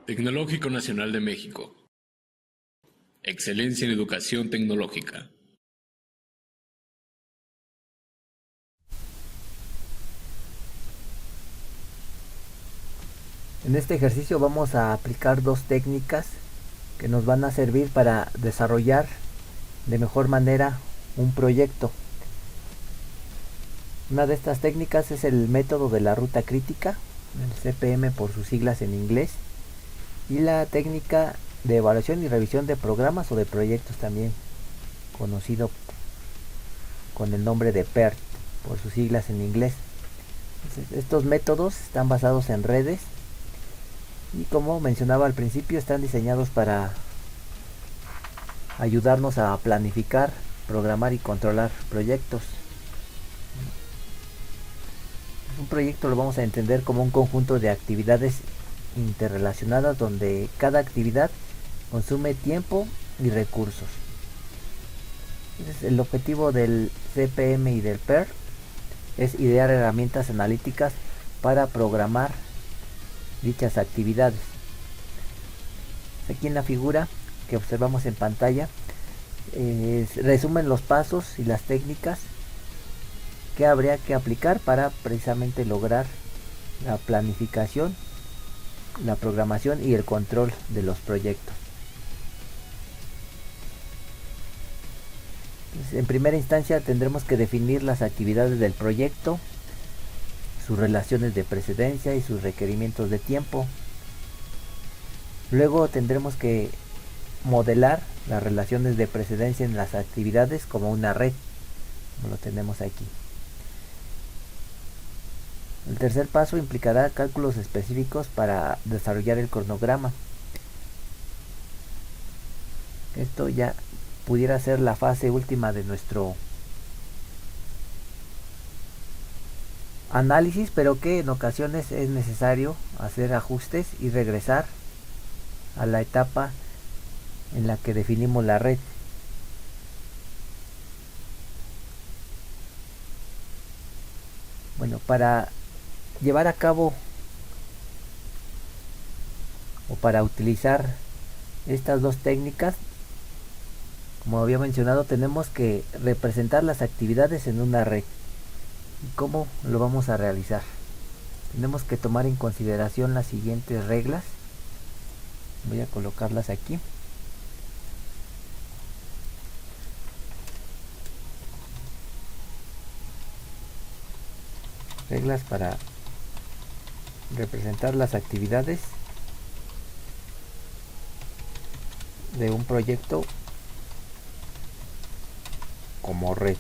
Tecnológico Nacional de México. Excelencia en educación tecnológica. En este ejercicio vamos a aplicar dos técnicas que nos van a servir para desarrollar de mejor manera un proyecto. Una de estas técnicas es el método de la ruta crítica, el CPM por sus siglas en inglés, y la técnica de evaluación y revisión de programas o de proyectos, también conocido con el nombre de PERT por sus siglas en inglés. Entonces, estos métodos están basados en redes y, como mencionaba al principio, están diseñados para ayudarnos a planificar, programar y controlar proyectos. Un proyecto lo vamos a entender como un conjunto de actividades interrelacionadas donde cada actividad consume tiempo y recursos. Entonces, el objetivo del CPM y del PER es idear herramientas analíticas para programar dichas actividades. Aquí en la figura que observamos en pantalla resumen los pasos y las técnicas que habría que aplicar para precisamente lograr la planificación, la programación y el control de los proyectos. Entonces, en primera instancia tendremos que definir las actividades del proyecto, sus relaciones de precedencia y sus requerimientos de tiempo. Luego tendremos que modelar las relaciones de precedencia en las actividades como una red, como lo tenemos aquí. El tercer paso implicará cálculos específicos para desarrollar el cronograma. Esto ya pudiera ser la fase última de nuestro análisis, pero que en ocasiones es necesario hacer ajustes y regresar a la etapa en la que definimos la red. Bueno, para llevar a cabo o para utilizar estas dos técnicas, como había mencionado, tenemos que representar las actividades en una red. ¿Y cómo lo vamos a realizar? Tenemos que tomar en consideración las siguientes reglas. Voy a colocarlas aquí. Reglas para representar las actividades de un proyecto como red.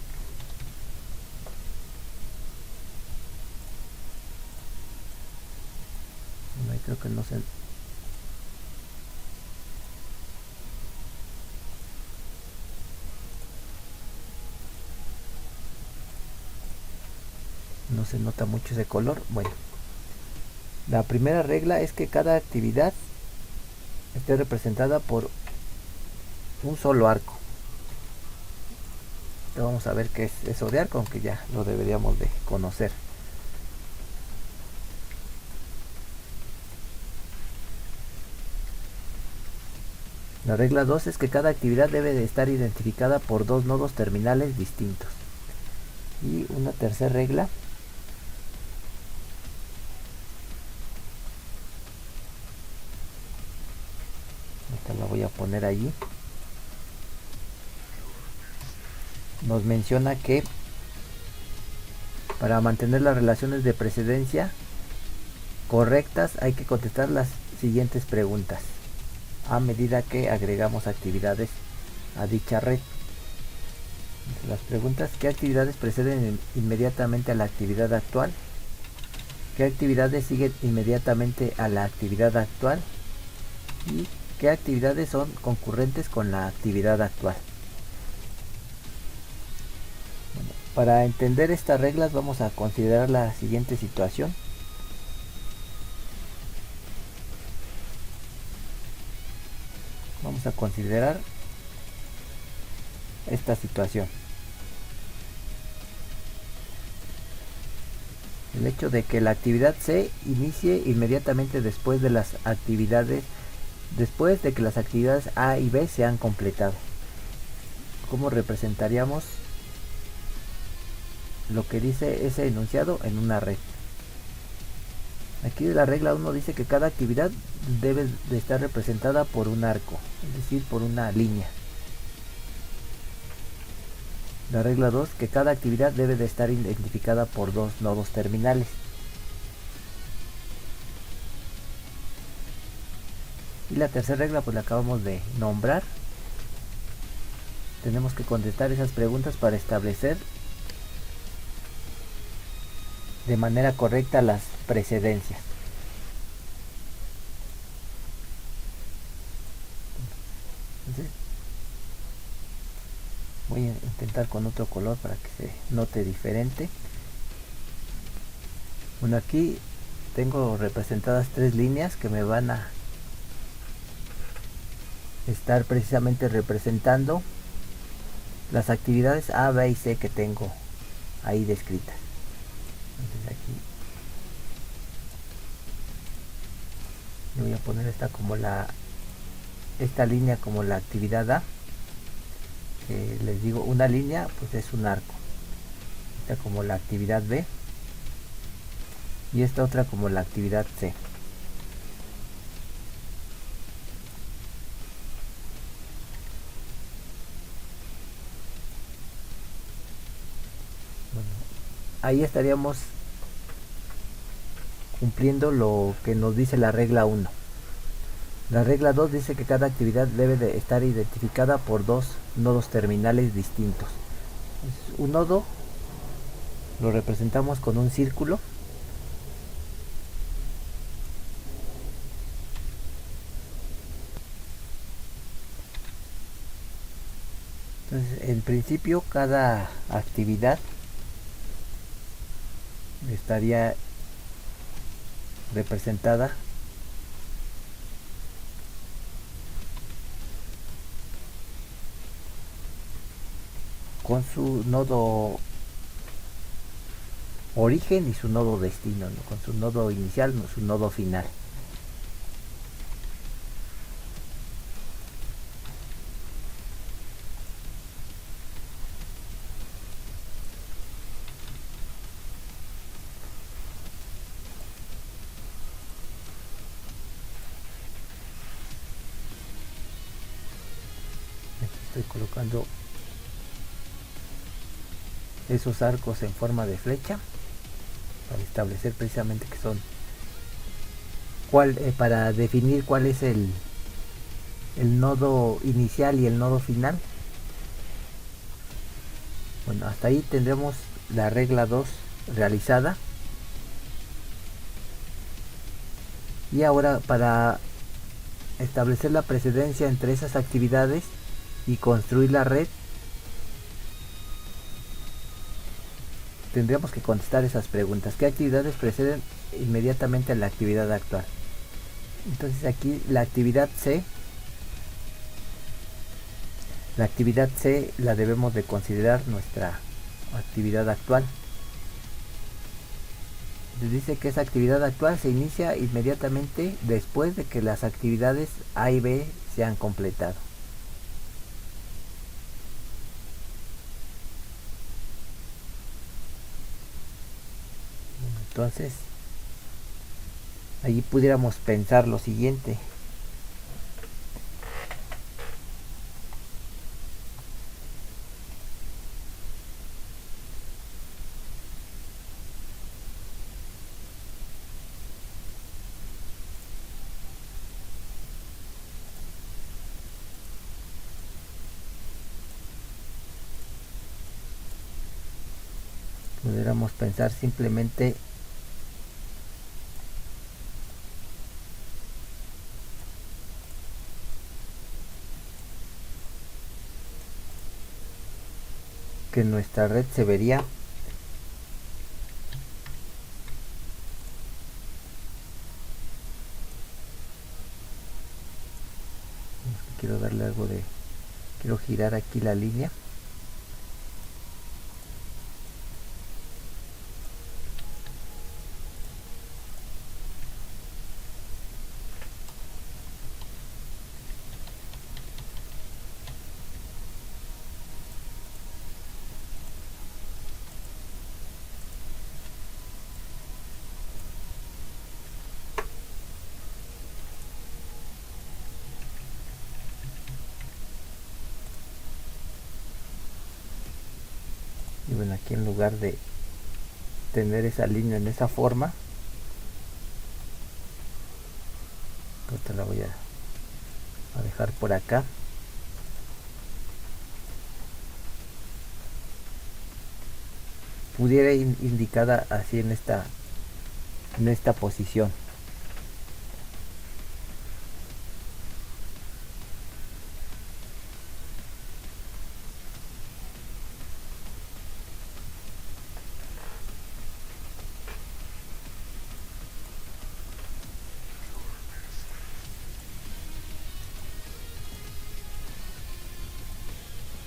Bueno, creo que no se nota mucho ese color. Bueno, la primera regla es que cada actividad esté representada por un solo arco. Ahora vamos a ver qué es eso de arco, aunque ya lo deberíamos de conocer. La regla 2 es que cada actividad debe de estar identificada por dos nodos terminales distintos. Y una tercera regla la voy a poner allí, nos menciona que para mantener las relaciones de precedencia correctas hay que contestar las siguientes preguntas a medida que agregamos actividades a dicha red. Las preguntas: ¿qué actividades preceden inmediatamente a la actividad actual? ¿Qué actividades siguen inmediatamente a la actividad actual? ¿Y qué actividades son concurrentes con la actividad actual? Bueno, para entender estas reglas vamos a considerar la siguiente situación. Vamos a considerar esta situación. El hecho de que la actividad C inicie inmediatamente después de que las actividades A y B se han completado. ¿Cómo representaríamos lo que dice ese enunciado en una red? Aquí la regla 1 dice que cada actividad debe de estar representada por un arco, es decir, por una línea. La regla 2, que cada actividad debe de estar identificada por dos nodos terminales. Y la tercera regla pues la acabamos de nombrar. Tenemos que contestar esas preguntas para establecer de manera correcta las precedencias. Entonces, voy a intentar con otro color para que se note diferente. Bueno, aquí tengo representadas tres líneas que me van a estar precisamente representando las actividades A, B y C que tengo ahí descritas. Entonces aquí yo voy a poner esta línea como la actividad A, que les digo, una línea pues es un arco, esta como la actividad B y esta otra como la actividad C. Bueno, ahí estaríamos cumpliendo lo que nos dice la regla 1. La regla 2 dice que cada actividad debe de estar identificada por dos nodos terminales distintos. Un nodo lo representamos con un círculo. Entonces, en principio, cada actividad estaría representada con su nodo origen y su nodo destino, ¿no? Con su nodo inicial, no, su nodo final. Aquí estoy colocando esos arcos en forma de flecha para establecer precisamente que son para definir cuál es el nodo inicial y el nodo final. Bueno, hasta ahí tendremos la regla 2 realizada. Y ahora, para establecer la precedencia entre esas actividades y construir la red, tendríamos que contestar esas preguntas. ¿Qué actividades preceden inmediatamente a la actividad actual? Entonces aquí la actividad C la debemos de considerar nuestra actividad actual. Dice que esa actividad actual se inicia inmediatamente después de que las actividades A y B se han completado. Entonces, allí pudiéramos pensar lo siguiente. Pudiéramos pensar simplemente que nuestra red se vería quiero girar aquí la línea. Bueno, aquí en lugar de tener esa línea en esa forma, esta la voy a dejar por acá. Pudiera ir indicada así en esta posición.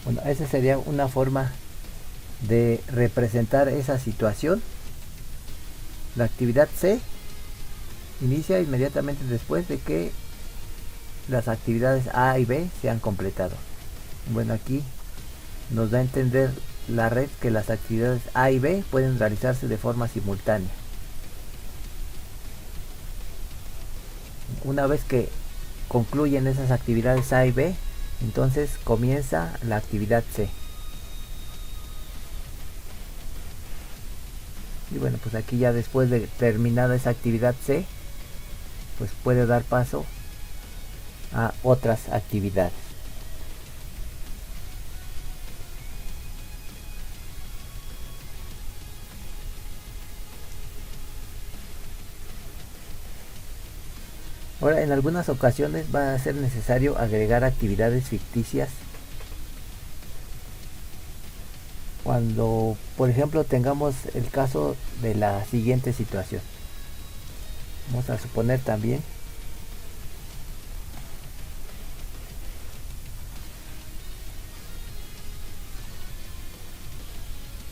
Bueno, esa sería una forma de representar esa situación. La actividad C inicia inmediatamente después de que las actividades A y B se han completado. Bueno, aquí nos da a entender la red que las actividades A y B pueden realizarse de forma simultánea. Una vez que concluyen esas actividades A y B, entonces comienza la actividad C. Y bueno, pues aquí ya después de terminada esa actividad C, pues puede dar paso a otras actividades. Ahora, en algunas ocasiones va a ser necesario agregar actividades ficticias cuando, por ejemplo, tengamos el caso de la siguiente situación. Vamos a suponer también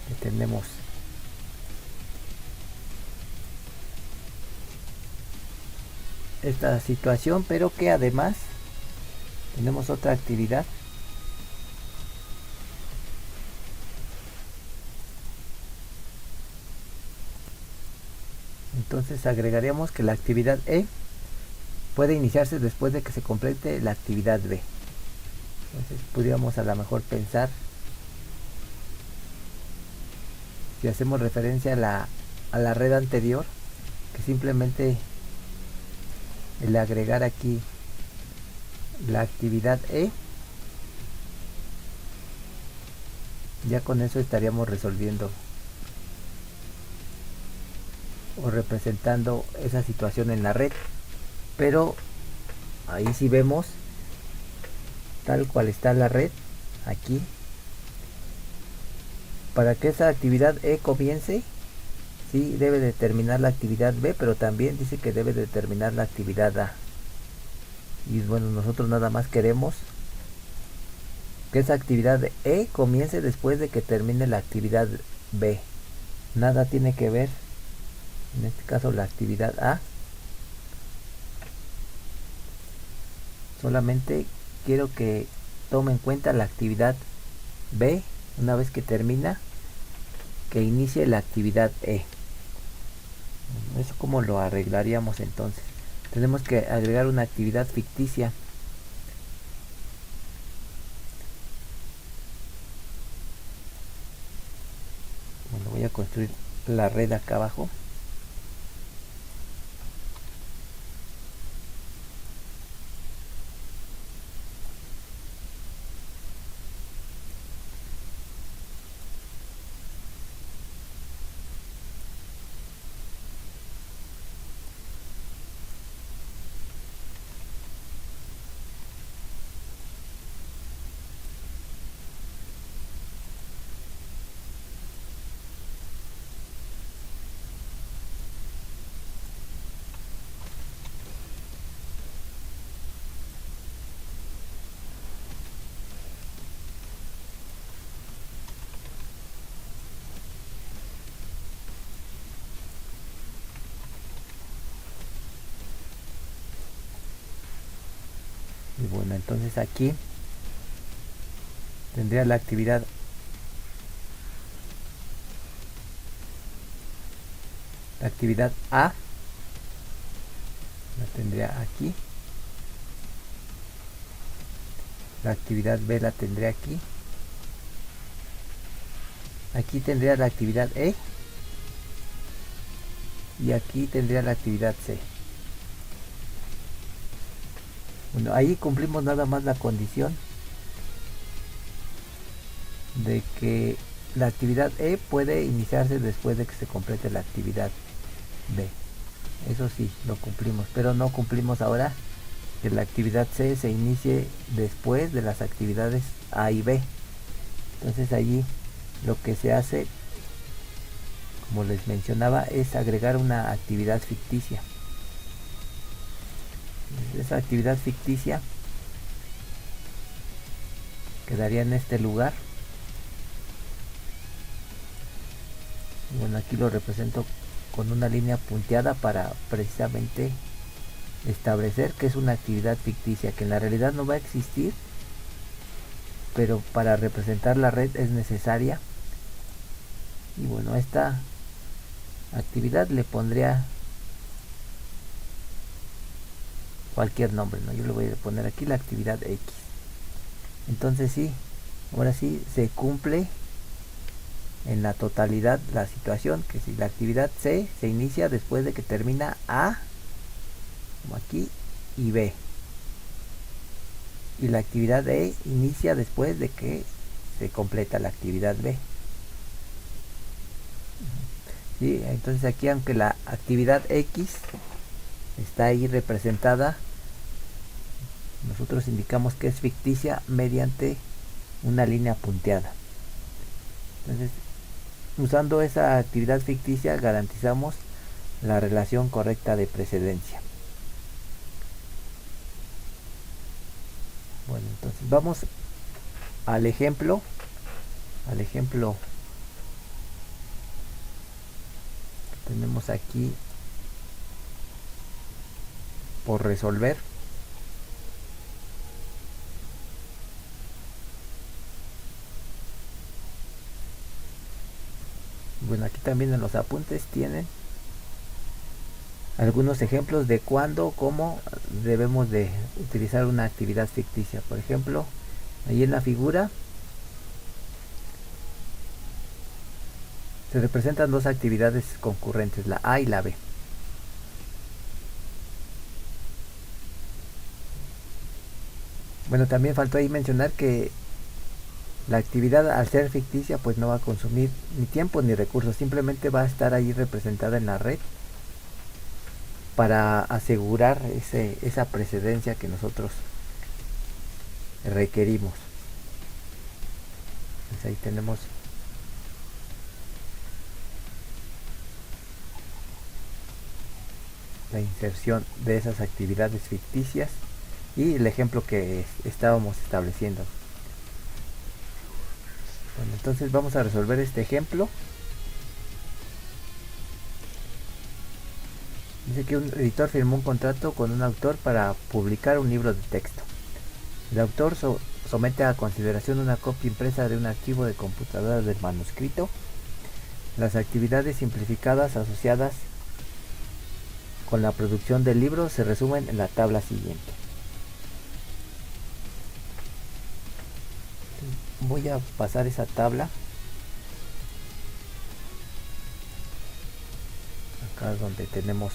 que tenemos esta situación, pero que además tenemos otra actividad entonces agregaríamos que la actividad E puede iniciarse después de que se complete la actividad B. Entonces podríamos a lo mejor pensar, si hacemos referencia a la red anterior, que simplemente el agregar aquí la actividad E, ya con eso estaríamos resolviendo o representando esa situación en la red. Pero ahí sí vemos tal cual está la red aquí. Para que esa actividad E comience, sí debe determinar la actividad B, pero también dice que debe determinar la actividad A. Y bueno, nosotros nada más queremos que esa actividad E comience después de que termine la actividad B. Nada tiene que ver, en este caso, la actividad A. Solamente quiero que tome en cuenta la actividad B. Una vez que termina, que inicie la actividad E. Eso como lo arreglaríamos entonces. Tenemos que agregar una actividad ficticia. Bueno, voy a construir la red acá abajo. Y bueno, entonces aquí tendría la actividad A, la tendría aquí. La actividad B la tendré aquí. Aquí tendría la actividad E y aquí tendría la actividad C. Bueno, ahí cumplimos nada más la condición de que la actividad E puede iniciarse después de que se complete la actividad B. Eso sí, lo cumplimos, pero no cumplimos ahora que la actividad C se inicie después de las actividades A y B. Entonces allí lo que se hace, como les mencionaba, es agregar una actividad ficticia. Esa actividad ficticia quedaría en este lugar. Bueno, aquí lo represento con una línea punteada para precisamente establecer que es una actividad ficticia, que en la realidad no va a existir, pero para representar la red es necesaria. Y bueno, esta actividad le pondría cualquier nombre, ¿no? Yo le voy a poner aquí la actividad X. Entonces sí, ahora sí se cumple en la totalidad la situación, que si la actividad C se inicia después de que termina A, como aquí, y B, y la actividad E inicia después de que se completa la actividad B. ¿Sí? Entonces aquí, aunque la actividad X está ahí representada, nosotros indicamos que es ficticia mediante una línea punteada. Entonces, usando esa actividad ficticia garantizamos la relación correcta de precedencia. Bueno, entonces vamos al ejemplo que tenemos aquí por resolver. Bueno, aquí también en los apuntes tienen algunos ejemplos de cuándo, cómo debemos de utilizar una actividad ficticia. Por ejemplo, ahí en la figura se representan dos actividades concurrentes, la A y la B. Bueno, también faltó ahí mencionar que la actividad, al ser ficticia, pues no va a consumir ni tiempo ni recursos, simplemente va a estar ahí representada en la red para asegurar esa precedencia que nosotros requerimos. Pues ahí tenemos la inserción de esas actividades ficticias y el ejemplo que estábamos estableciendo. Bueno, entonces vamos a resolver este ejemplo. Dice que un editor firmó un contrato con un autor para publicar un libro de texto. El autor somete a consideración una copia impresa de un archivo de computadora del manuscrito. Las actividades simplificadas asociadas con la producción del libro se resumen en la tabla siguiente. Voy a pasar esa tabla. Acá es donde tenemos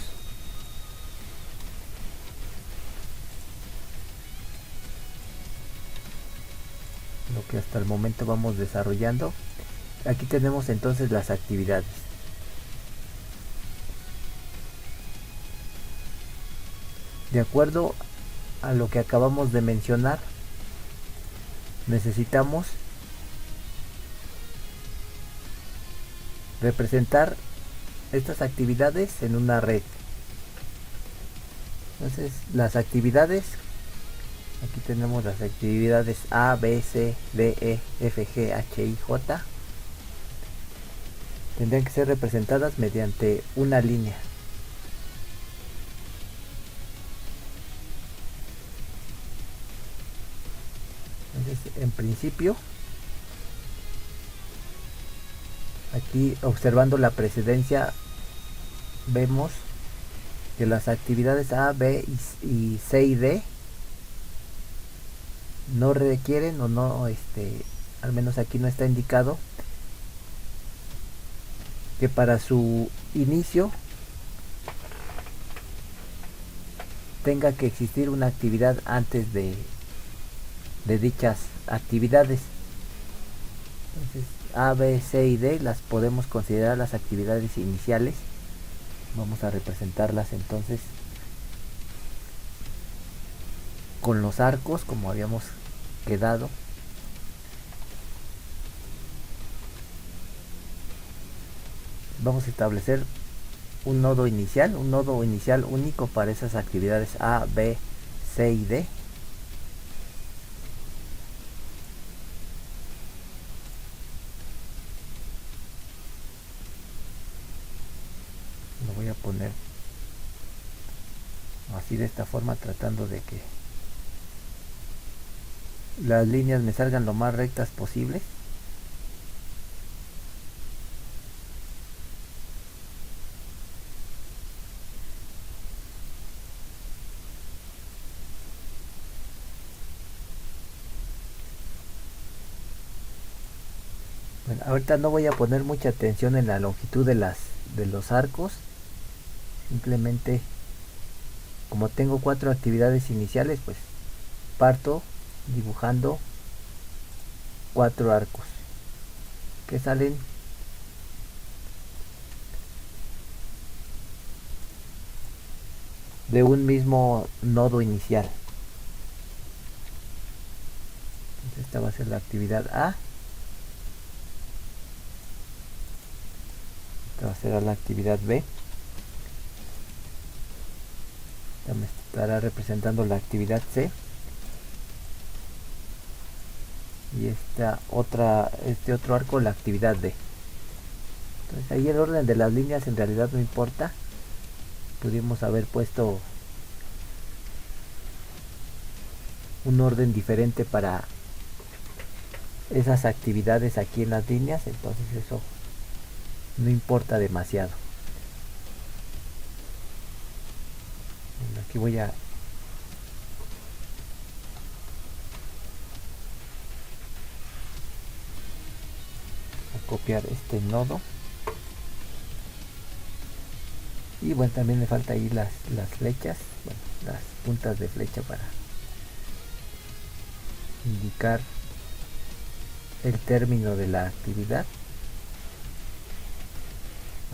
lo que hasta el momento vamos desarrollando. Aquí tenemos entonces las actividades. De acuerdo a lo que acabamos de mencionar, necesitamos representar estas actividades en una red. Entonces, las actividades, aquí tenemos las actividades A, B, C, D, E, F, G, H, I, J. Tendrían que ser representadas mediante una línea. Entonces, en principio, aquí observando la precedencia, vemos que las actividades A, B y C y D no requieren o no, al menos aquí no está indicado que para su inicio tenga que existir una actividad antes de dichas actividades. Entonces A, B, C y D las podemos considerar las actividades iniciales. Vamos a representarlas entonces con los arcos como habíamos quedado. Vamos a establecer un nodo inicial único para esas actividades A, B, C y D. Lo voy a poner así, de esta forma, tratando de que las líneas me salgan lo más rectas posibles. Bueno, ahorita no voy a poner mucha atención en la longitud de los arcos. Simplemente, como tengo 4 actividades iniciales, pues parto dibujando 4 arcos que salen de un mismo nodo inicial. Entonces esta va a ser la actividad A. Esta va a ser la actividad B. Esta me estará representando la actividad C. Y este otro arco, la actividad D. Entonces ahí el orden de las líneas en realidad no importa. Pudimos haber puesto un orden diferente para esas actividades aquí en las líneas, entonces eso no importa demasiado. Bueno, aquí voy a copiar este nodo. Y bueno, también me falta ahí las flechas, bueno, las puntas de flecha para indicar el término de la actividad.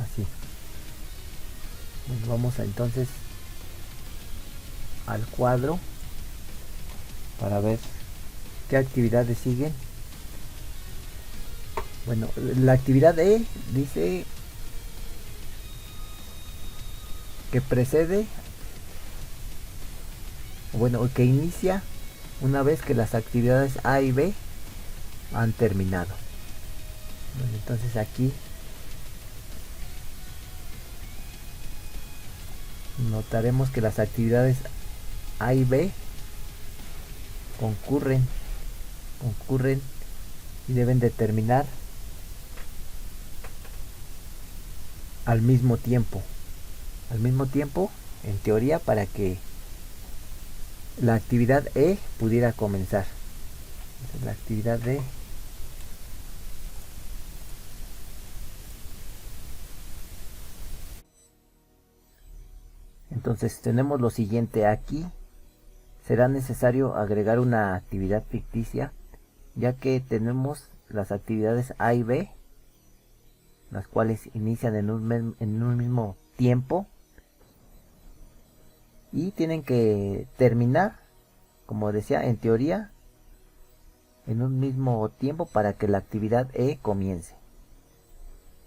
Así. Bueno, vamos entonces al cuadro para ver qué actividades siguen. Bueno, la actividad E dice que precede, bueno, que inicia una vez que las actividades A y B han terminado. Bueno, entonces aquí notaremos que las actividades A y B concurren y deben de terminar al mismo tiempo en teoría, para que la actividad E pudiera comenzar. Entonces, la actividad D entonces tenemos lo siguiente. Aquí será necesario agregar una actividad ficticia, ya que tenemos las actividades A y B, las cuales inician en un mismo tiempo y tienen que terminar, como decía, en teoría en un mismo tiempo para que la actividad E comience.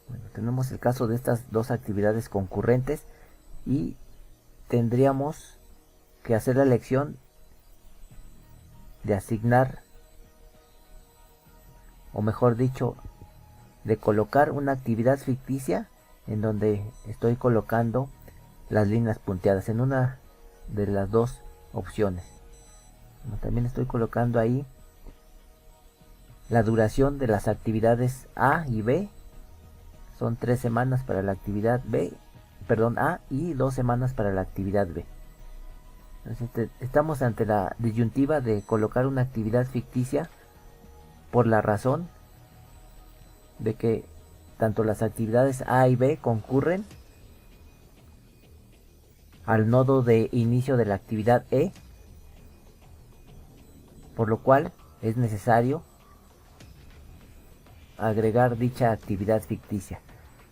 Bueno, tenemos el caso de estas dos actividades concurrentes y tendríamos que hacer la elección de asignar, o mejor dicho, de colocar una actividad ficticia en donde estoy colocando las líneas punteadas en una de las dos opciones. Bueno, también estoy colocando ahí la duración de las actividades A y B. Son 3 semanas para la actividad A y 2 semanas para la actividad B. Entonces, estamos ante la disyuntiva de colocar una actividad ficticia por la razón de que tanto las actividades A y B concurren al nodo de inicio de la actividad E, por lo cual es necesario agregar dicha actividad ficticia,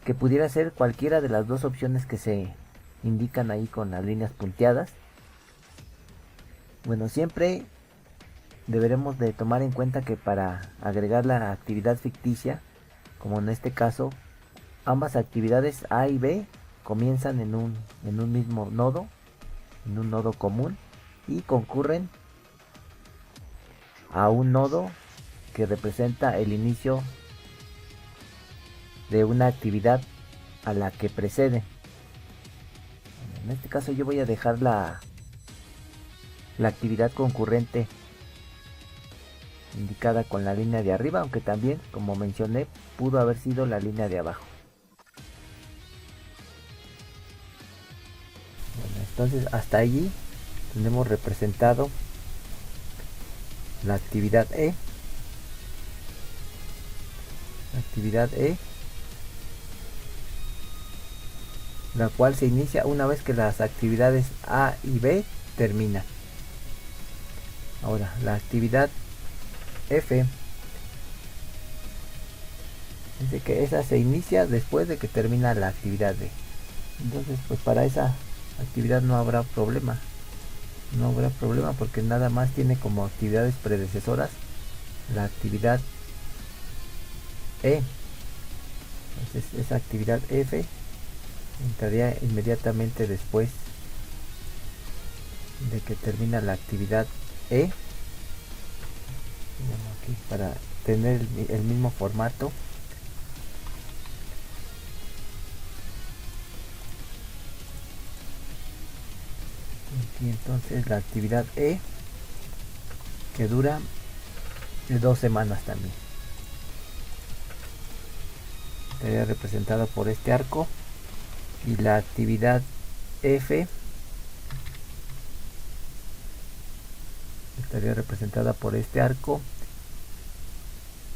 que pudiera ser cualquiera de las dos opciones que se indican ahí con las líneas punteadas. Bueno, siempre deberemos de tomar en cuenta que para agregar la actividad ficticia, como en este caso, ambas actividades A y B comienzan en un mismo nodo, en un nodo común, y concurren a un nodo que representa el inicio de una actividad a la que precede. En este caso yo voy a dejar la actividad concurrente indicada con la línea de arriba, aunque también, como mencioné, pudo haber sido la línea de abajo. Bueno, entonces hasta allí tenemos representado la actividad E. La actividad E, la cual se inicia una vez que las actividades A y B terminan. Ahora, la actividad F, dice que esa se inicia después de que termina la actividad D. Entonces, pues para esa actividad no habrá problema. No habrá problema porque nada más tiene como actividades predecesoras la actividad E. Entonces esa actividad F entraría inmediatamente después de que termina la actividad E. Aquí para tener el mismo formato. Aquí entonces la actividad E, que dura 2 semanas también. Estaría representada por este arco. Y la actividad F estaría representada por este arco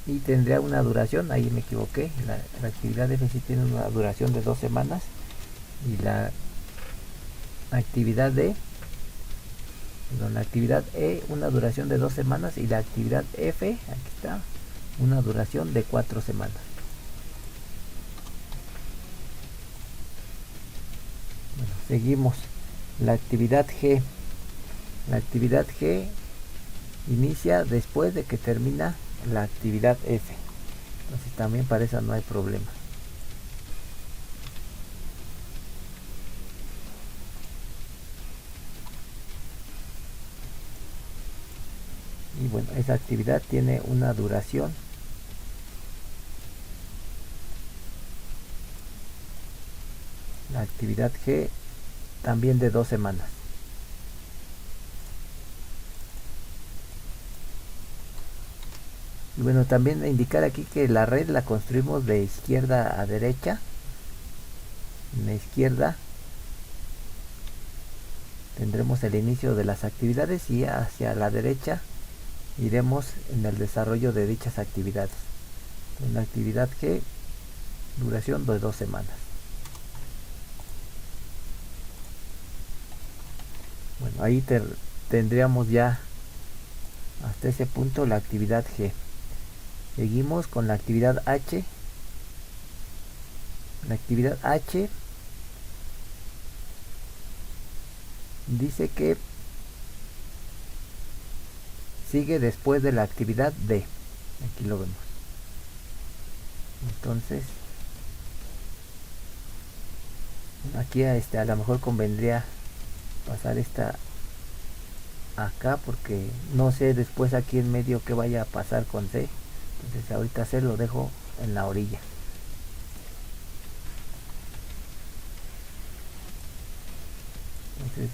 y tendría una duración, ahí me equivoqué, la actividad F sí tiene una duración de 2 semanas y la actividad D, perdón, la actividad E una duración de 2 semanas y la actividad F, aquí está, una duración de 4 semanas. Bueno, seguimos. La actividad G. La actividad G inicia después de que termina la actividad F. Entonces también para esa no hay problema. Y bueno, esa actividad tiene una duración la actividad G también de 2 semanas. Y bueno, también indicar aquí que la red la construimos de izquierda a derecha. En la izquierda tendremos el inicio de las actividades y hacia la derecha iremos en el desarrollo de dichas actividades. En la actividad G, duración de 2 semanas. Bueno, ahí tendríamos ya hasta ese punto la actividad G. Seguimos con la actividad H. La actividad H dice que sigue después de la actividad D. Aquí lo vemos. Entonces, aquí a lo mejor convendría pasar esta acá porque no sé después aquí en medio que vaya a pasar con C. Entonces ahorita C lo dejo en la orilla. Entonces,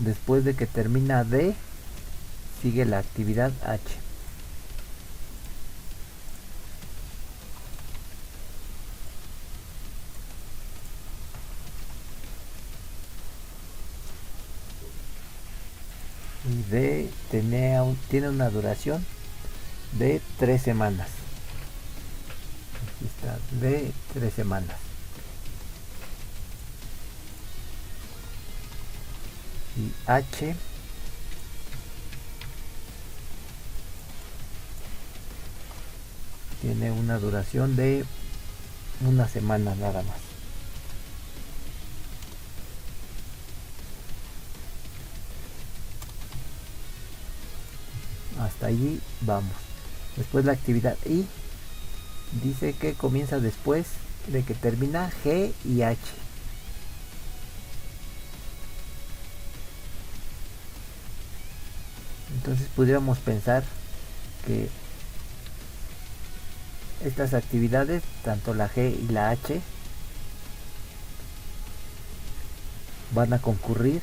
después de que termina D, sigue la actividad H. Y D tiene una duración de 3 semanas. Aquí está de 3 semanas. Y H tiene una duración de una semana nada más. Hasta allí vamos. Después la actividad I dice que comienza después de que termina G y H. Entonces pudiéramos pensar que estas actividades, tanto la G y la H, van a concurrir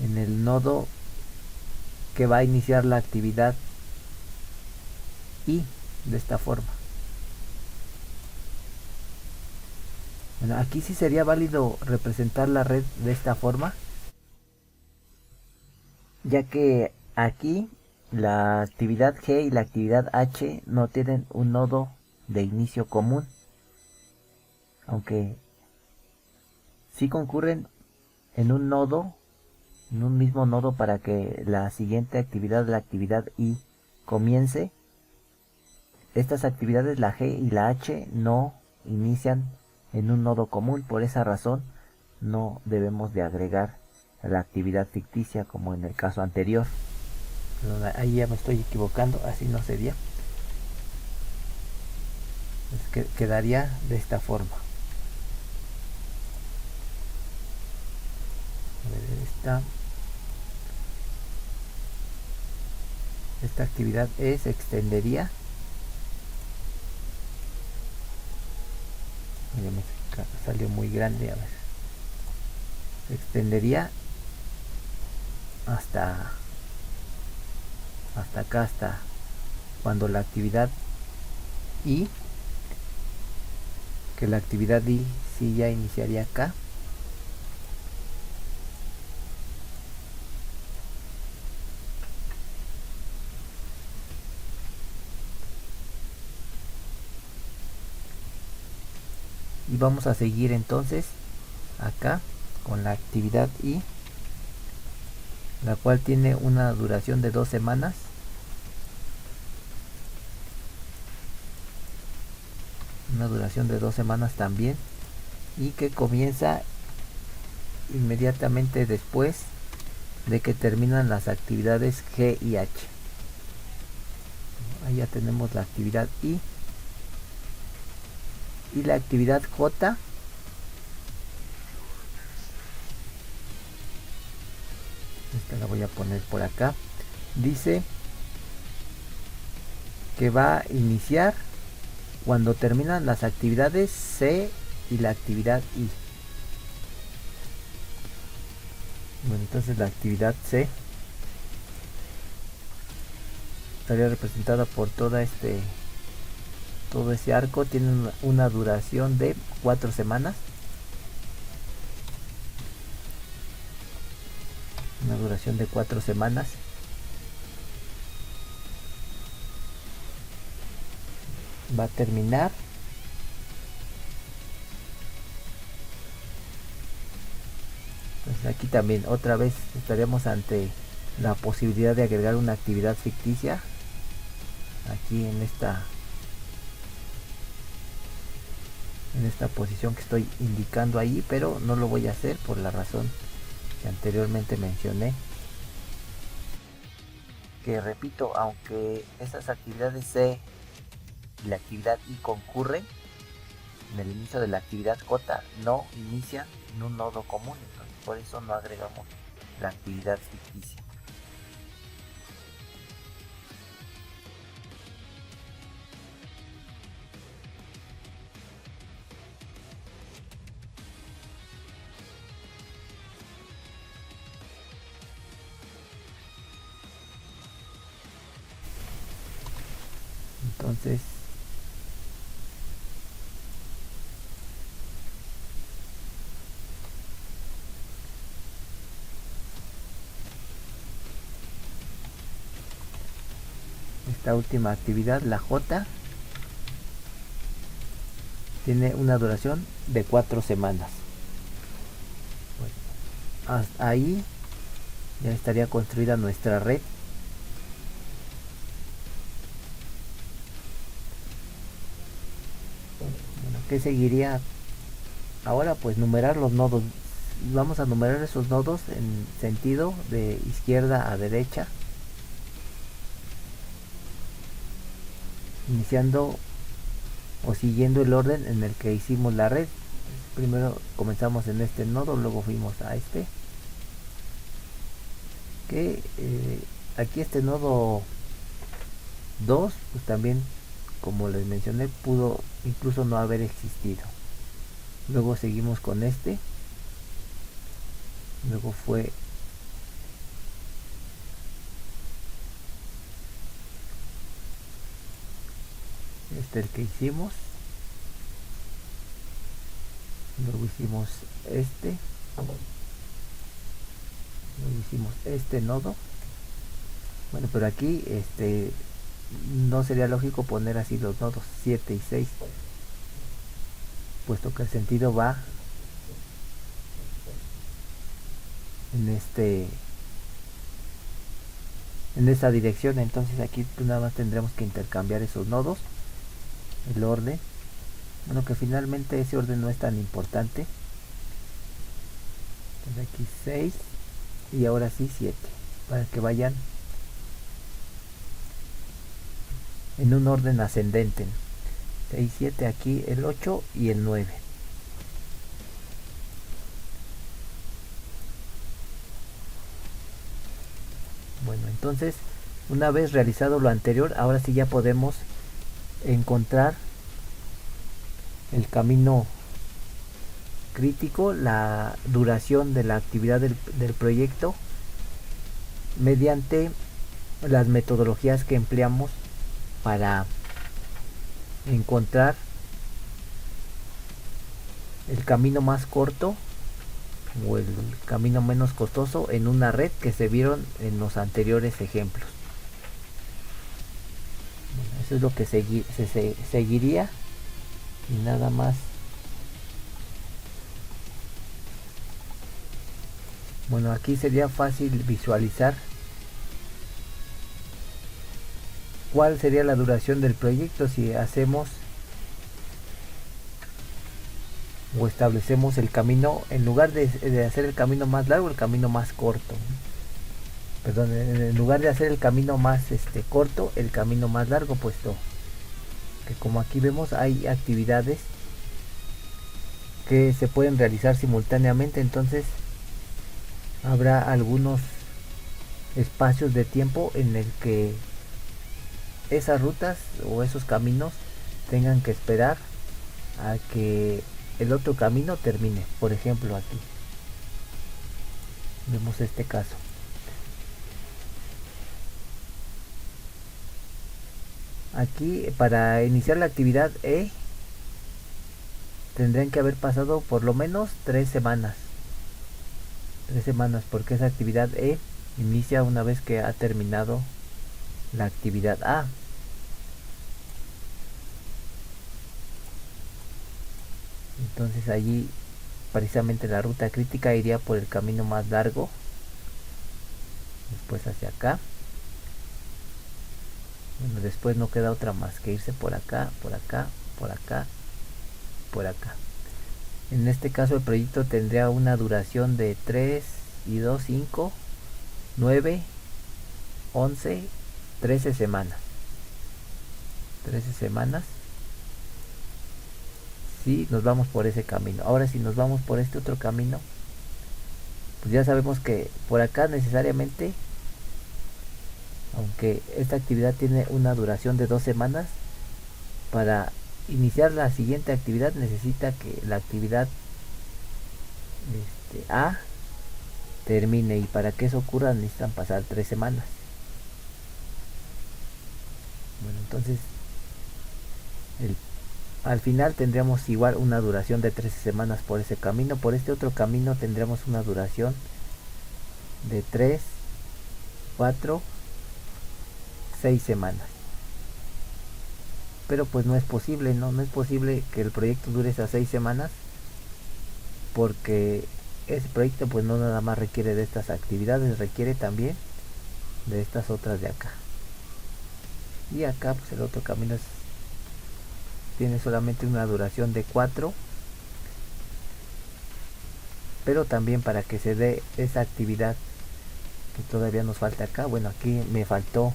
en el nodo que va a iniciar la actividad I, de esta forma. Bueno, aquí sí sería válido representar la red de esta forma, ya que aquí la actividad G y la actividad H no tienen un nodo de inicio común, aunque sí concurren en un nodo, en un mismo nodo, para que la siguiente actividad, la actividad I, comience. Estas actividades, la G y la H, no inician en un nodo común. Por esa razón no debemos de agregar la actividad ficticia como en el caso anterior. Ahí ya me estoy equivocando, así no sería. Es que quedaría de esta forma. A ver, esta actividad se extendería. Mira, me salió muy grande, a ver. Se extendería hasta acá, hasta cuando la actividad I, que la actividad I sí ya iniciaría acá. Y vamos a seguir entonces acá con la actividad I, la cual tiene una duración de 2 semanas. Una duración de 2 semanas también, y que comienza inmediatamente después de que terminan las actividades G y H. Ahí ya tenemos la actividad I. Y la actividad J esta la voy a poner por acá. Dice que va a iniciar cuando terminan las actividades C y la actividad I. Bueno, entonces la actividad C estaría representada por todo ese arco. Tiene una duración de 4 semanas. Una duración de 4 semanas. Va a terminar aquí también otra vez estaríamos ante la posibilidad de agregar una actividad ficticia aquí en esta posición que estoy indicando ahí, pero no lo voy a hacer por la razón que anteriormente mencioné, que repito, aunque esas actividades C y la actividad I concurren en el inicio de la actividad J, no inician en un nodo común, entonces por eso no agregamos la actividad ficticia. Entonces esta última actividad, la J, tiene una duración de 4 semanas. Bueno, hasta ahí ya estaría construida nuestra red. Bueno, ¿qué seguiría ahora? Pues numerar los nodos. Vamos a numerar esos nodos en sentido de izquierda a derecha, iniciando o siguiendo el orden en el que hicimos la red. Primero comenzamos en este nodo, luego fuimos a este, que aquí este nodo 2, pues también, como les mencioné, pudo incluso no haber existido. Luego seguimos con este, luego fue este el que hicimos, luego hicimos este, luego hicimos este nodo. Bueno, pero aquí no sería lógico poner así los nodos 7 y 6, puesto que el sentido va en esta dirección. Entonces aquí pues nada más tendremos que intercambiar esos nodos, el orden. Bueno, que finalmente ese orden no es tan importante. Entonces aquí 6 y ahora sí 7, para que vayan en un orden ascendente. 6, 7, aquí el 8 y el 9. Bueno, entonces una vez realizado lo anterior, ahora sí ya podemos encontrar el camino crítico, la duración de la actividad del proyecto, mediante las metodologías que empleamos para encontrar el camino más corto o el camino menos costoso en una red, que se vieron en los anteriores ejemplos. Bueno, eso es lo que se seguiría, y nada más. Bueno, aquí sería fácil visualizar cuál sería la duración del proyecto si hacemos o establecemos el camino, en lugar de hacer el camino más largo, el camino más corto. Perdón, en lugar de hacer el camino más corto, el camino más largo, puesto que, como aquí vemos, hay actividades que se pueden realizar simultáneamente. Entonces habrá algunos espacios de tiempo en el que esas rutas o esos caminos tengan que esperar a que el otro camino termine. Por ejemplo, aquí vemos este caso. Aquí, para iniciar la actividad E, tendrían que haber pasado por lo menos 3 semanas. 3 semanas, porque esa actividad E inicia una vez que ha terminado la actividad A. Entonces allí precisamente la ruta crítica iría por el camino más largo, después hacia acá. Bueno, después no queda otra más que irse por acá, por acá, por acá, por acá. En este caso el proyecto tendría una duración de 3 y 2, 5, 9, 11, 13 semanas. 13 semanas. Si nos vamos por ese camino. Ahora, si nos vamos por este otro camino, pues ya sabemos que por acá necesariamente, aunque esta actividad tiene una duración de 2 semanas, para iniciar la siguiente actividad necesita que la actividad A termine, y para que eso ocurra necesitan pasar 3 semanas. Bueno, entonces al final tendríamos igual una duración de 13 semanas por ese camino. Por este otro camino tendremos una duración de 3, 4, 6 semanas. pero pues no es posible, no es posible que el proyecto dure esas 6 semanas, porque ese proyecto pues no nada más requiere de estas actividades, requiere también de estas otras de acá. Y acá pues el otro camino tiene solamente una duración de 4, pero también para que se dé esa actividad que todavía nos falta acá. Bueno, aquí me faltó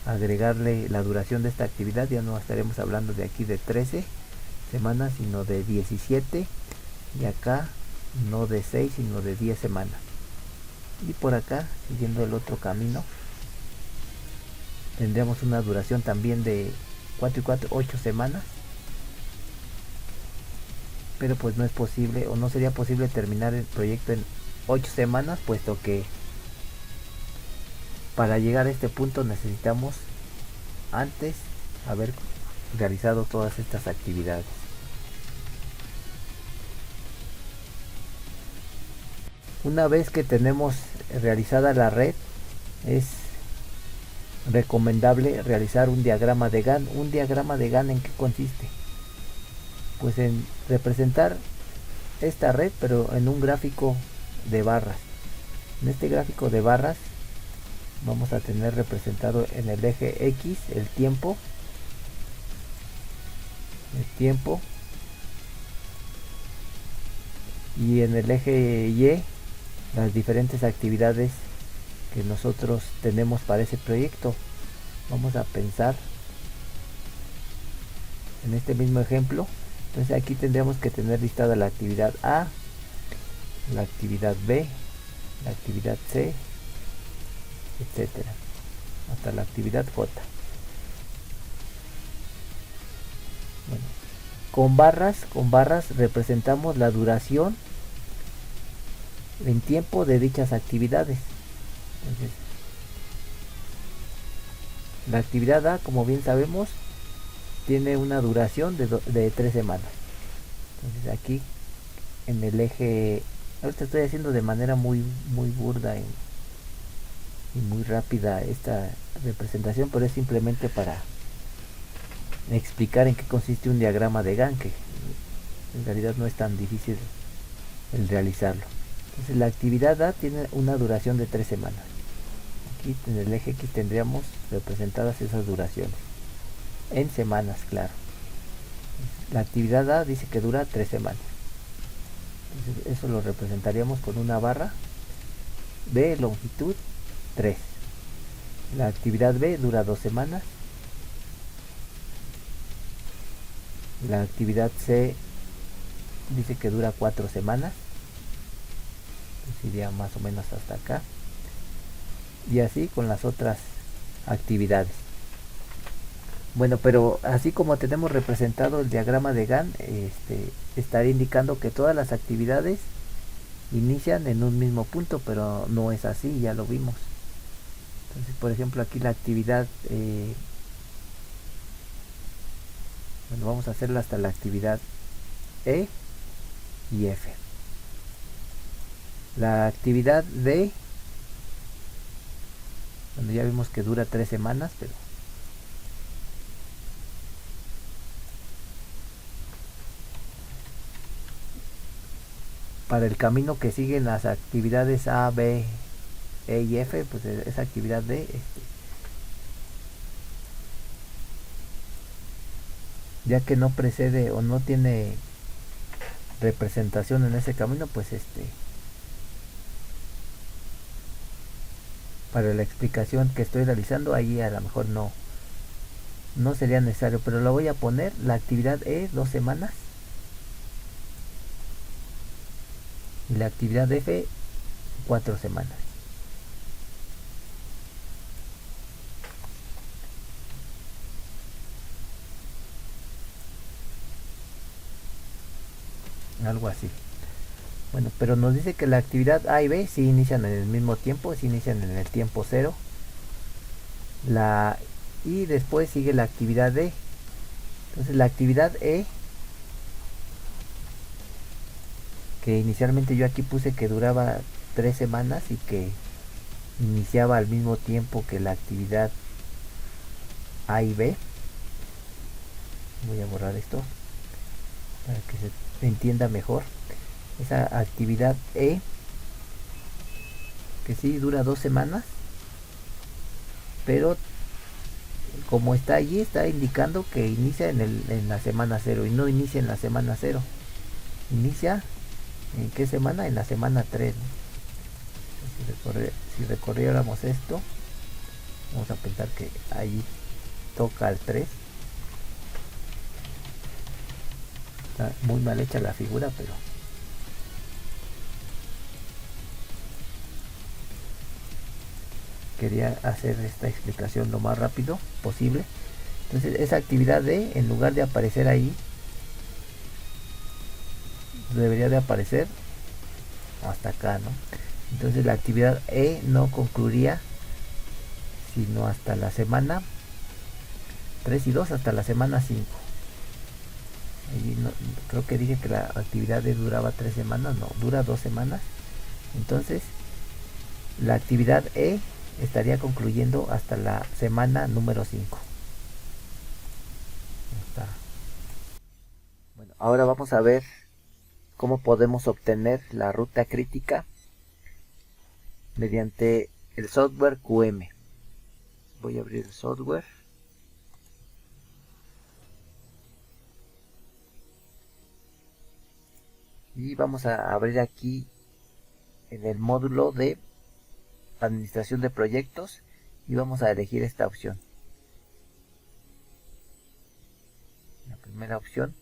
agregarle la duración de esta actividad. Ya no estaremos hablando de aquí de 13 semanas, sino de 17, y acá no de 6 sino de 10 semanas. Y por acá, siguiendo el otro camino, tendríamos una duración también de 4 y 4, 8 semanas, pero pues no es posible, o no sería posible terminar el proyecto en 8 semanas, puesto que para llegar a este punto necesitamos antes haber realizado todas estas actividades. Una vez que tenemos realizada la red, es recomendable realizar un diagrama de Gantt. ¿Un diagrama de Gantt en qué consiste? Pues en representar esta red, pero en un gráfico de barras. En este gráfico de barras vamos a tener representado en el eje X el tiempo, y en el eje Y las diferentes actividades que nosotros tenemos para ese proyecto. Vamos a pensar en este mismo ejemplo. Entonces aquí tendríamos que tener listada la actividad A, la actividad B, la actividad C, etcétera, hasta la actividad J. Bueno, con barras representamos la duración en tiempo de dichas actividades. Entonces, la actividad A, como bien sabemos, tiene una duración de 3 semanas. Entonces aquí en el eje, ahorita estoy haciendo de manera muy burda y muy rápida esta representación, pero es simplemente para explicar en qué consiste un diagrama de Gantt, que en realidad no es tan difícil el realizarlo. Entonces la actividad A tiene una duración de 3 semanas. Aquí en el eje X tendríamos representadas esas duraciones en semanas, claro. La actividad A dice que dura 3 semanas. Entonces eso lo representaríamos con una barra de longitud 3. La actividad B dura 2 semanas. La actividad C dice que dura 4 semanas. Entonces iría más o menos hasta acá. Y así con las otras actividades. Bueno, pero así como tenemos representado el diagrama de Gantt, estaría indicando que todas las actividades inician en un mismo punto, pero no es así, ya lo vimos. Entonces, por ejemplo, aquí la actividad, bueno, vamos a hacerla hasta la actividad E y F. La actividad D, bueno, ya vimos que dura 3 semanas, pero para el camino que siguen las actividades A, B, E y F, pues esa actividad D, ya que no precede o no tiene representación en ese camino, pues para la explicación que estoy realizando ahí a lo mejor no sería necesario, pero lo voy a poner. La actividad E 2 semanas y la actividad F 4 semanas. Algo así. Bueno, pero nos dice que la actividad A y B sí inician en el mismo tiempo, sí inician en el tiempo 0. Y después sigue la actividad D. Entonces la actividad E, que inicialmente yo aquí puse que duraba 3 semanas y que iniciaba al mismo tiempo que la actividad A y B, Voy a borrar esto para que se entienda mejor. Esa actividad E, que sí dura 2 semanas, pero como está allí, está indicando que inicia en la semana 0 y no inicia en la semana 0. Inicia en qué semana, en la semana 3, ¿no? Si recorriéramos esto, vamos a pensar que allí toca al 3. Está muy mal hecha la figura, pero quería hacer esta explicación lo más rápido posible. Entonces esa actividad D, en lugar de aparecer ahí, debería de aparecer hasta acá, ¿no? Entonces la actividad E no concluiría sino hasta la semana 3 y 2, hasta la semana 5. No, creo que dije que la actividad E duraba 3 semanas, no, dura 2 semanas. Entonces la actividad E estaría concluyendo hasta la semana número 5. Bueno, ahora vamos a ver cómo podemos obtener la ruta crítica mediante el software QM. Voy a abrir el software. Y vamos a abrir aquí en el módulo de administración de proyectos y vamos a elegir esta opción. La primera opción.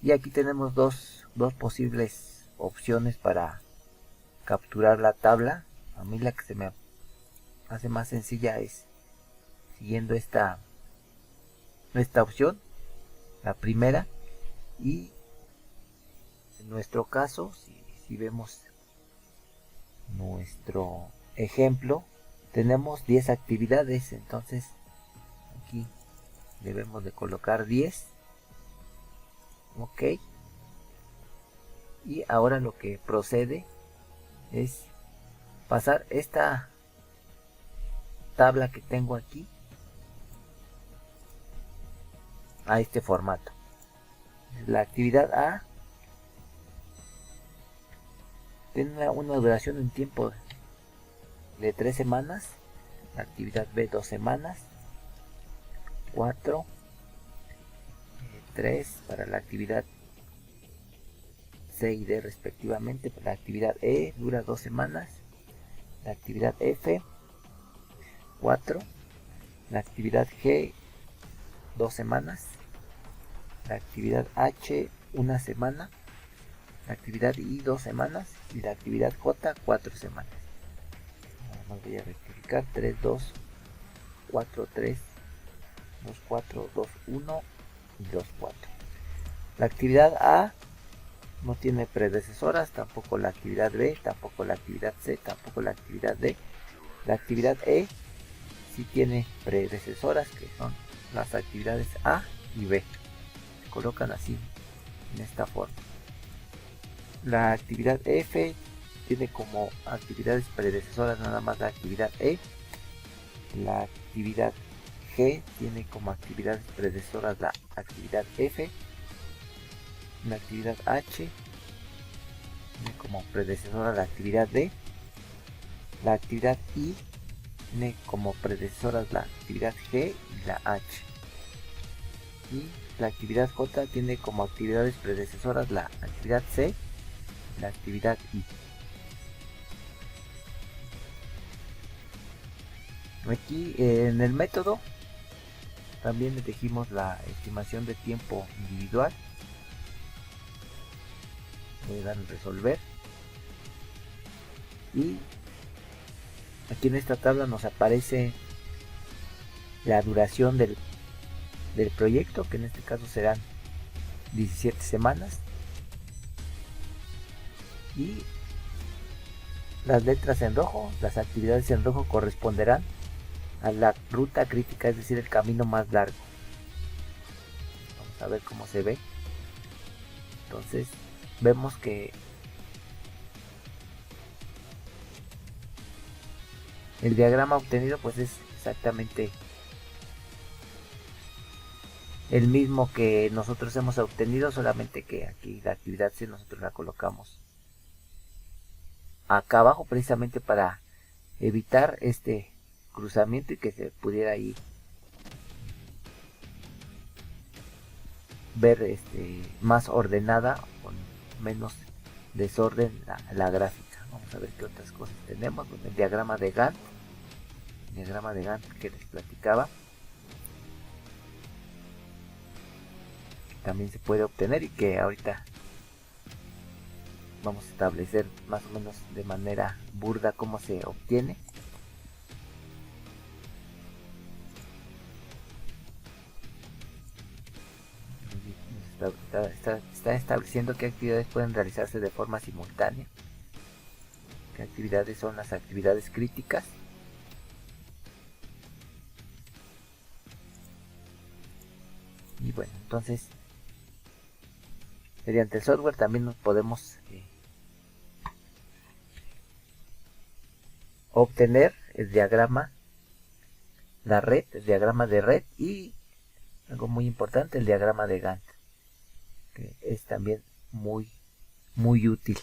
Y aquí tenemos dos posibles opciones para capturar la tabla. A mí la que se me hace más sencilla es siguiendo esta opción, la primera. Y en nuestro caso, si vemos nuestro ejemplo, tenemos 10 actividades, entonces aquí debemos de colocar 10. Ok, y ahora lo que procede es pasar esta tabla que tengo aquí a este formato. La actividad A tiene una duración en tiempo de 3 semanas, la actividad B 2 semanas, 4, 3 para la actividad C y D respectivamente. La actividad E dura 2 semanas, la actividad F 4, la actividad G 2 semanas, la actividad H 1 semana, la actividad I 2 semanas y la actividad J 4 semanas. Nada más voy a rectificar: 3, 2, 4, 3, 2, 4, 2, 1 y 2, 4. La actividad A no tiene predecesoras, tampoco la actividad B, tampoco la actividad C, tampoco la actividad D. La actividad E sí tiene predecesoras, que son las actividades A y B. Se colocan así, en esta forma. La actividad F tiene como actividades predecesoras nada más la actividad E. La actividad G tiene como actividades predecesoras la actividad F. La actividad H tiene como predecesora la actividad D. La actividad I tiene como predecesoras la actividad G y la H. Y la actividad J tiene como actividades predecesoras la actividad C y la actividad I. Aquí en el método también elegimos la estimación de tiempo individual. Voy a dar en resolver. Y aquí en esta tabla nos aparece la duración del proyecto, que en este caso serán 17 semanas. Y las letras en rojo, las actividades en rojo corresponderán a la ruta crítica, es decir, el camino más largo. Vamos a ver cómo se ve. Entonces vemos que el diagrama obtenido pues es exactamente el mismo que nosotros hemos obtenido, solamente que aquí la actividad C nosotros la colocamos acá abajo precisamente para evitar este cruzamiento y que se pudiera ahí ver más ordenada, con menos desorden la gráfica. Vamos a ver qué otras cosas tenemos. Bueno, el diagrama de Gantt que les platicaba, que también se puede obtener y que ahorita vamos a establecer más o menos de manera burda cómo se obtiene. Está estableciendo qué actividades pueden realizarse de forma simultánea, qué actividades son las actividades críticas. Y bueno, entonces mediante el software también nos podemos obtener el diagrama, el diagrama de red y algo muy importante, el diagrama de Gantt, que es también muy útil.